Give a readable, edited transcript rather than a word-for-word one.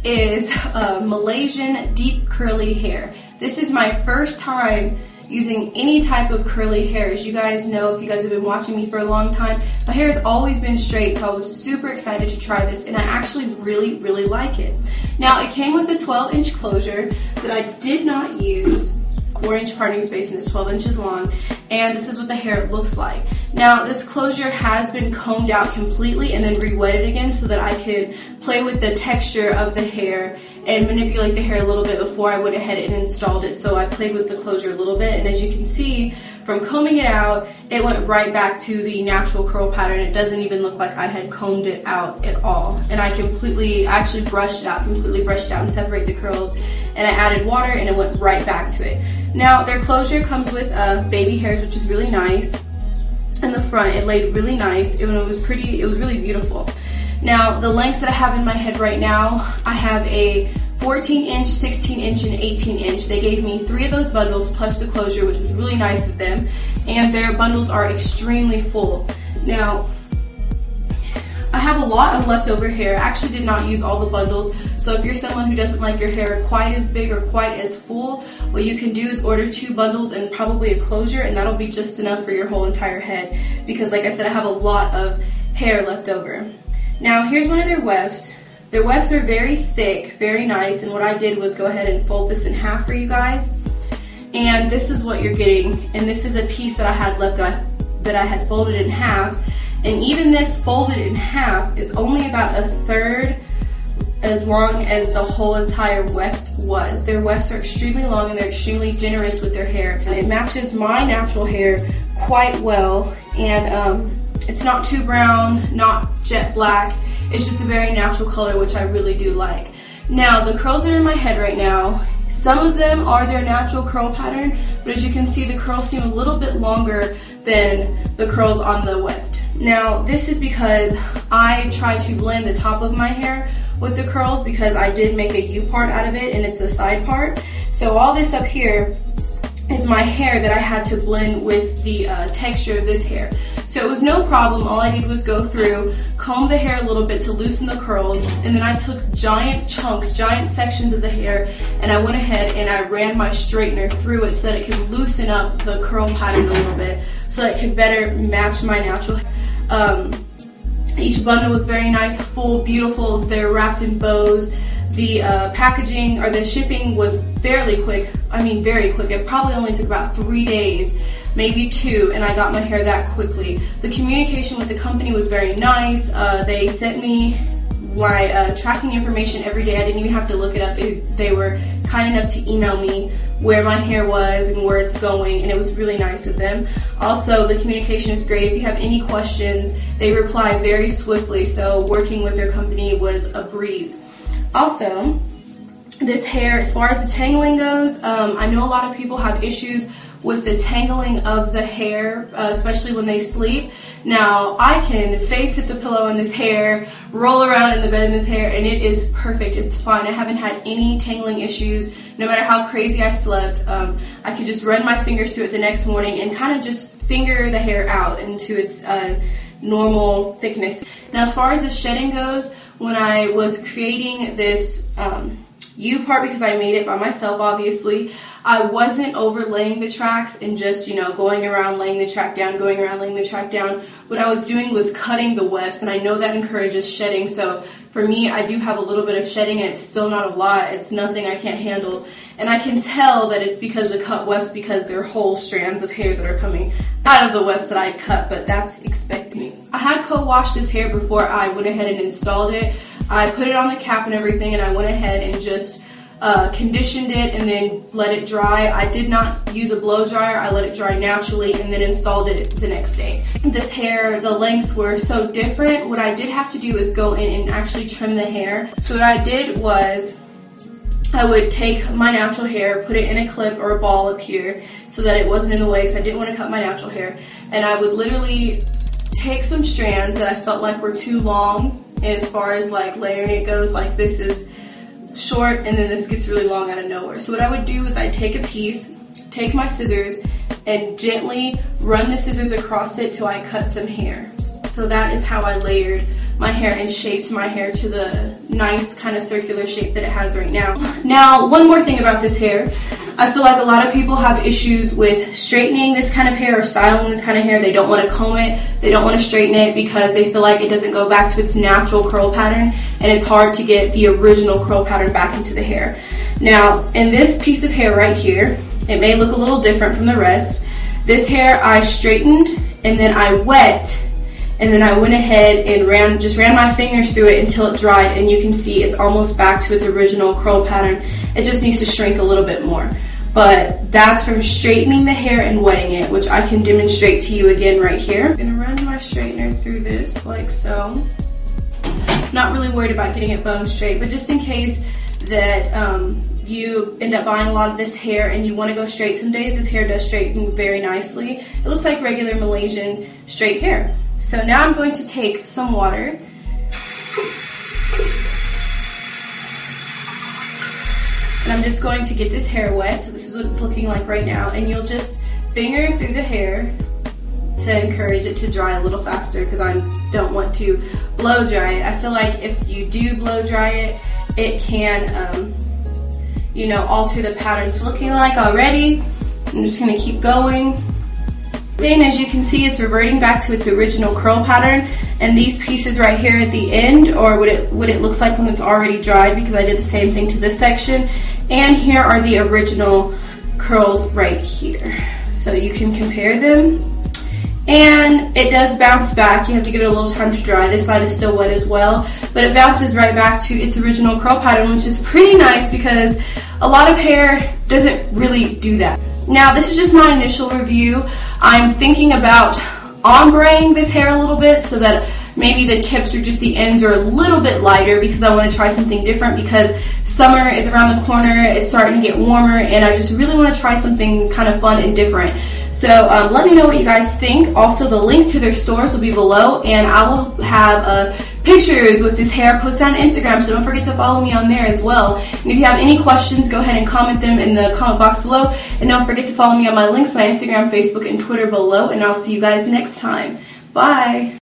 is Malaysian deep curly hair. This is my first time using any type of curly hair. As you guys know, if you guys have been watching me for a long time, my hair has always been straight, so I was super excited to try this, and I actually really like it. Now, it came with a 12-inch closure that I did not use. 4-inch parting space, and it's 12 inches long, and this is what the hair looks like. Now, this closure has been combed out completely and then re-wetted again so that I could play with the texture of the hair and manipulate the hair a little bit before I went ahead and installed it. So I played with the closure a little bit, and as you can see from combing it out, it went right back to the natural curl pattern. It doesn't even look like I had combed it out at all. And I actually brushed it out, completely brushed it out and separate the curls, and I added water and it went right back to it. Now, their closure comes with baby hairs, which is really nice. In the front, it laid really nice. It was really beautiful. Now, the lengths that I have in my head right now, I have a 14-inch, 16-inch, and 18-inch. They gave me 3 of those bundles plus the closure, which was really nice of them. And their bundles are extremely full. Now, I have a lot of leftover hair. I actually did not use all the bundles, so if you're someone who doesn't like your hair quite as big or quite as full, what you can do is order 2 bundles and probably a closure, and that'll be just enough for your whole entire head, because like I said, I have a lot of hair left over. Now, here's one of their wefts. Their wefts are very thick, very nice, and what I did was go ahead and fold this in half for you guys. And this is what you're getting, and this is a piece that I had left that I had folded in half. And even this folded in half is only about 1/3 as long as the whole entire weft was. Their wefts are extremely long and they're extremely generous with their hair. And it matches my natural hair quite well, and it's not too brown, not jet black. It's just a very natural color, which I really do like. Now, the curls that are in my head right now, some of them are their natural curl pattern, but as you can see, the curls seem a little bit longer than the curls on the weft. Now, this is because I try to blend the top of my hair with the curls, because I did make a U part out of it and it's a side part. So all this up here is my hair that I had to blend with the texture of this hair. So it was no problem. All I did was go through, comb the hair a little bit to loosen the curls, and then I took giant chunks, giant sections of the hair, and I went ahead and I ran my straightener through it so that it could loosen up the curl pattern a little bit, so that it could better match my natural hair. Each bundle was very nice, full, beautiful. They're wrapped in bows. The packaging or the shipping was fairly quick. I mean, very quick. It probably only took about 3 days, maybe 2, and I got my hair that quickly. The communication with the company was very nice. They sent me my tracking information every day. I didn't even have to look it up. They were kind enough to email me where my hair was and where it's going, and it was really nice of them. Also, the communication is great. If you have any questions, they reply very swiftly, so working with their company was a breeze. Also, this hair, as far as the tangling goes, I know a lot of people have issues with the tangling of the hair, especially when they sleep. Now, I can face hit the pillow in this hair, roll around in the bed in this hair, and it is perfect. It's fine. I haven't had any tangling issues. No matter how crazy I slept, I could just run my fingers through it the next morning and kind of just finger the hair out into its normal thickness. Now, as far as the shedding goes, when I was creating this U part, because I made it by myself, obviously, I wasn't overlaying the tracks and just, going around laying the track down, going around laying the track down. What I was doing was cutting the wefts, and I know that encourages shedding. So for me, I do have a little bit of shedding, and it's still not a lot. It's nothing I can't handle. And I can tell that it's because of cut wefts, because they're whole strands of hair that are coming out of the wefts that I cut, but that's expected me. I had co-washed this hair before I went ahead and installed it. I put it on the cap and everything, and I went ahead and just conditioned it and then let it dry. I did not use a blow dryer. I let it dry naturally and then installed it the next day. This hair, the lengths were so different. What I did have to do is go in and actually trim the hair. So what I did was I would take my natural hair, put it in a clip or a ball up here so that it wasn't in the way, because I didn't want to cut my natural hair. And I would literally take some strands that I felt like were too long as far as like layering it goes, like this is short and then this gets really long out of nowhere. So what I would do is I'd take a piece, take my scissors, and gently run the scissors across it till I cut some hair. So that is how I layered my hair and shaped my hair to the nice kind of circular shape that it has right now. Now, one more thing about this hair. I feel like a lot of people have issues with straightening this kind of hair or styling this kind of hair. They don't want to comb it, they don't want to straighten it because they feel like it doesn't go back to its natural curl pattern, and it's hard to get the original curl pattern back into the hair. Now, in this piece of hair right here, it may look a little different from the rest. This hair I straightened and then I wet, and then I went ahead and ran my fingers through it until it dried, and you can see it's almost back to its original curl pattern. It just needs to shrink a little bit more. But that's from straightening the hair and wetting it, which I can demonstrate to you again right here. I'm gonna run my straightener through this like so. Not really worried about getting it bone straight, but just in case that you end up buying a lot of this hair and you want to go straight some days, this hair does straighten very nicely. It looks like regular Malaysian straight hair. So now I'm going to take some water and I'm just going to get this hair wet. So this is what it's looking like right now, and you'll just finger through the hair to encourage it to dry a little faster because I don't want to blow dry it. I feel like if you do blow dry it, it can you know, alter the pattern it's looking like already. I'm just going to keep going. And as you can see, it's reverting back to its original curl pattern, and these pieces right here at the end are what it looks like when it's already dried, because I did the same thing to this section. And here are the original curls right here. So you can compare them. And it does bounce back. You have to give it a little time to dry. This side is still wet as well, but it bounces right back to its original curl pattern, which is pretty nice because a lot of hair doesn't really do that. Now, this is just my initial review. I'm thinking about ombreing this hair a little bit so that maybe the tips or just the ends are a little bit lighter, because I want to try something different because summer is around the corner, it's starting to get warmer, and I just really want to try something kind of fun and different. So let me know what you guys think. Also, the links to their stores will be below, and I will have pictures with this hair posted on Instagram, so don't forget to follow me on there as well. And if you have any questions, go ahead and comment them in the comment box below, and don't forget to follow me on my links, my Instagram, Facebook, and Twitter below, and I'll see you guys next time. Bye!